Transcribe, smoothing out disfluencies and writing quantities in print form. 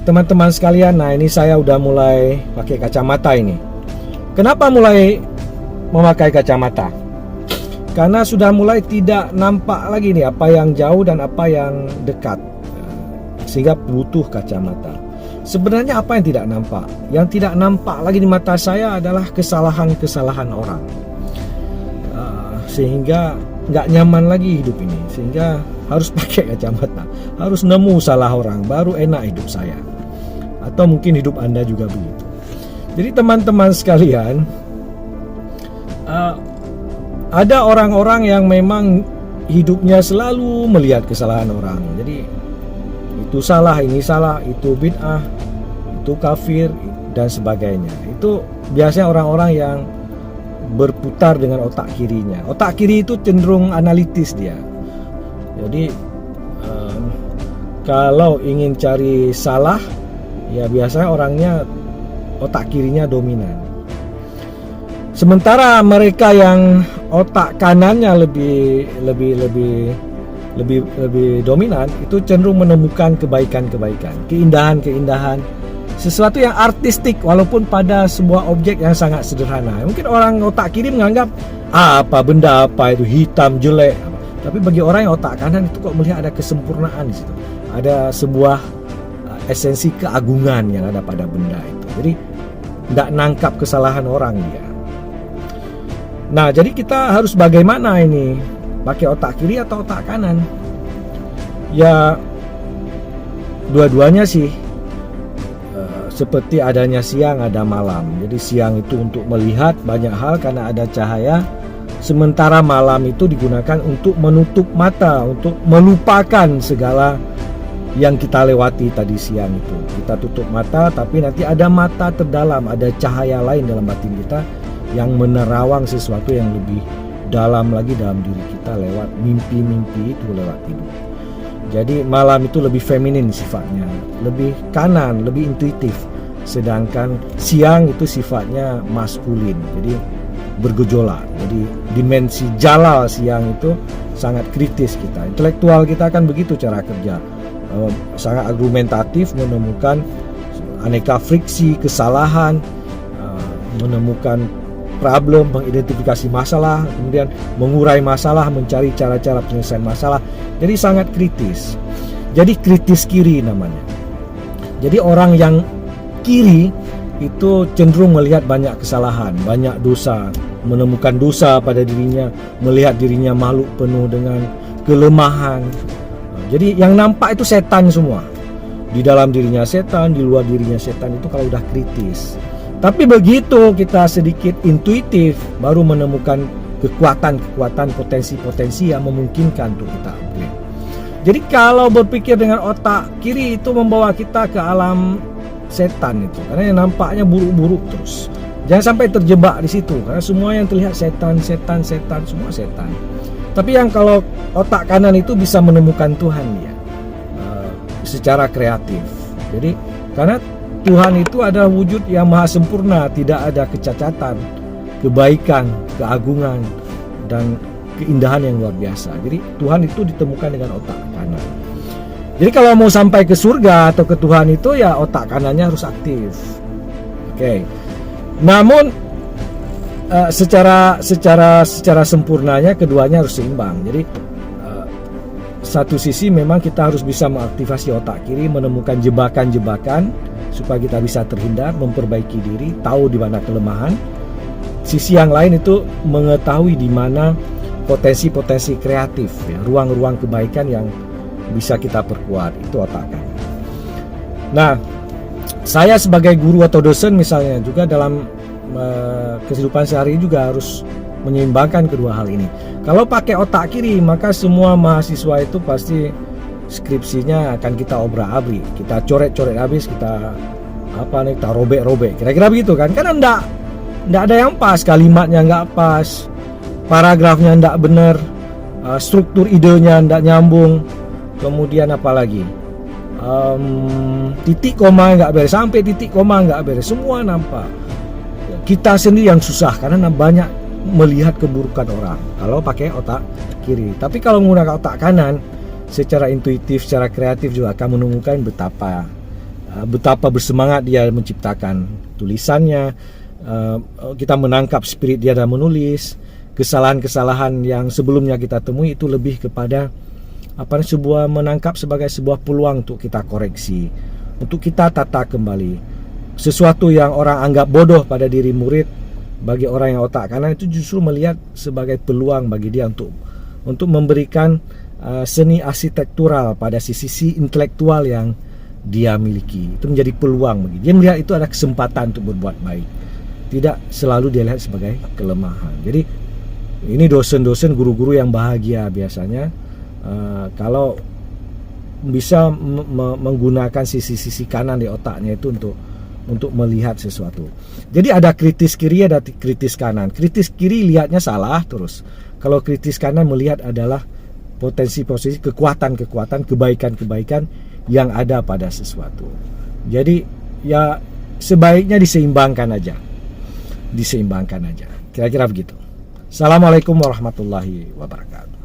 teman-teman sekalian, nah ini saya udah mulai pakai kacamata ini. Kenapa mulai memakai kacamata? Karena sudah mulai tidak nampak lagi nih apa yang jauh dan apa yang dekat, sehingga butuh kacamata. Sebenarnya apa yang tidak nampak? Yang tidak nampak lagi di mata saya adalah kesalahan-kesalahan orang, sehingga nggak nyaman lagi hidup ini, sehingga harus pakai kacamata, harus nemu salah orang baru enak hidup saya. Atau mungkin hidup Anda juga begitu. Jadi teman-teman sekalian, ada orang-orang yang memang hidupnya selalu melihat kesalahan orang. Jadi itu salah, ini salah, itu bid'ah, itu kafir, dan sebagainya. Itu biasanya orang-orang yang berputar dengan otak kirinya. Otak kiri itu cenderung analitis dia. Jadi kalau ingin cari salah, ya biasanya orangnya otak kirinya dominan. Sementara mereka yang otak kanannya lebih dominan, itu cenderung menemukan kebaikan-kebaikan, keindahan-keindahan, sesuatu yang artistik walaupun pada sebuah objek yang sangat sederhana. Mungkin orang otak kiri menganggap apa benda apa itu hitam jelek, tapi bagi orang yang otak kanan itu kok melihat ada kesempurnaan di situ, ada sebuah esensi keagungan yang ada pada benda itu. Jadi tidak nangkap kesalahan orang dia. Nah, jadi kita harus bagaimana ini? Pakai otak kiri atau otak kanan? Ya, dua-duanya sih. Seperti adanya siang, ada malam. Jadi siang itu untuk melihat banyak hal karena ada cahaya. Sementara malam itu digunakan untuk menutup mata, untuk melupakan segala yang kita lewati tadi siang itu. Kita tutup mata, tapi nanti ada mata terdalam, ada cahaya lain dalam batin kita yang menerawang sesuatu yang lebih dalam lagi dalam diri kita lewat mimpi-mimpi itu, lewat tidur. Jadi malam itu lebih feminin sifatnya, lebih kanan, lebih intuitif. Sedangkan siang itu sifatnya maskulin, jadi bergejolak. Jadi dimensi jalal siang itu sangat kritis kita. Intelektual kita kan begitu cara kerja. Sangat argumentatif, menemukan aneka friksi, kesalahan, menemukan problem, mengidentifikasi masalah, kemudian mengurai masalah, mencari cara-cara penyelesaian masalah. Jadi sangat kritis. Jadi kritis kiri namanya. Jadi orang yang kiri itu cenderung melihat banyak kesalahan, banyak dosa, menemukan dosa pada dirinya, melihat dirinya makhluk penuh dengan kelemahan. Jadi yang nampak itu setan semua. Di dalam dirinya setan, di luar dirinya setan, itu kalau udah kritis. Tapi begitu kita sedikit intuitif, baru menemukan kekuatan-kekuatan, potensi-potensi yang memungkinkan untuk kita upgrade. Jadi kalau berpikir dengan otak kiri itu membawa kita ke alam setan itu, karena yang nampaknya buruk-buruk terus. Jangan sampai terjebak di situ, karena semua yang terlihat setan, semua setan. Tapi yang kalau otak kanan itu bisa menemukan Tuhan dia secara kreatif. Jadi karena Tuhan itu adalah wujud yang maha sempurna, tidak ada kecacatan, kebaikan, keagungan, dan keindahan yang luar biasa. Jadi Tuhan itu ditemukan dengan otak kanan. Jadi kalau mau sampai ke surga atau ke Tuhan itu ya otak kanannya harus aktif. Oke. Namun secara sempurnanya keduanya harus seimbang. Jadi satu sisi memang kita harus bisa mengaktifasi otak kiri, menemukan jebakan-jebakan supaya kita bisa terhindar, memperbaiki diri, tahu di mana kelemahan. Sisi yang lain itu mengetahui di mana potensi-potensi kreatif, ya, ruang-ruang kebaikan yang bisa kita perkuat, itu otak kanan. Nah, saya sebagai guru atau dosen misalnya juga dalam kehidupan sehari juga harus menyeimbangkan kedua hal ini. Kalau pakai otak kiri, maka semua mahasiswa itu pasti skripsinya akan kita obrak-abrik, kita coret-coret habis, kita robek-robek, kira-kira begitu kan? Karena enggak ada yang pas, kalimatnya enggak pas, paragrafnya enggak benar, struktur idenya enggak nyambung, kemudian apa lagi? Titik koma enggak beres, sampai titik koma enggak beres, semua nampak. Kita sendiri yang susah karena banyak melihat keburukan orang kalau pakai otak kiri. Tapi kalau menggunakan otak kanan, secara intuitif, secara kreatif juga akan menemukan betapa betapa bersemangat dia menciptakan tulisannya. Kita menangkap spirit dia dalam menulis. Kesalahan-kesalahan yang sebelumnya kita temui itu lebih kepada sebuah menangkap sebagai sebuah peluang untuk kita koreksi, untuk kita tata kembali. Sesuatu yang orang anggap bodoh pada diri murid, bagi orang yang otak kanan itu justru melihat sebagai peluang bagi dia untuk memberikan seni arsitektural pada sisi intelektual yang dia miliki. Itu menjadi peluang bagi dia. Melihat itu ada kesempatan untuk berbuat baik, tidak selalu dia lihat sebagai kelemahan. Jadi ini dosen-dosen, guru-guru yang bahagia biasanya kalau bisa menggunakan sisi-sisi kanan di otaknya itu untuk melihat sesuatu. Jadi ada kritis kiri, ada kritis kanan. Kritis kiri lihatnya salah terus. Kalau kritis kanan melihat adalah potensi-potensi, kekuatan-kekuatan, kebaikan-kebaikan yang ada pada sesuatu. Jadi ya sebaiknya diseimbangkan aja. Kira-kira begitu. Assalamualaikum warahmatullahi wabarakatuh.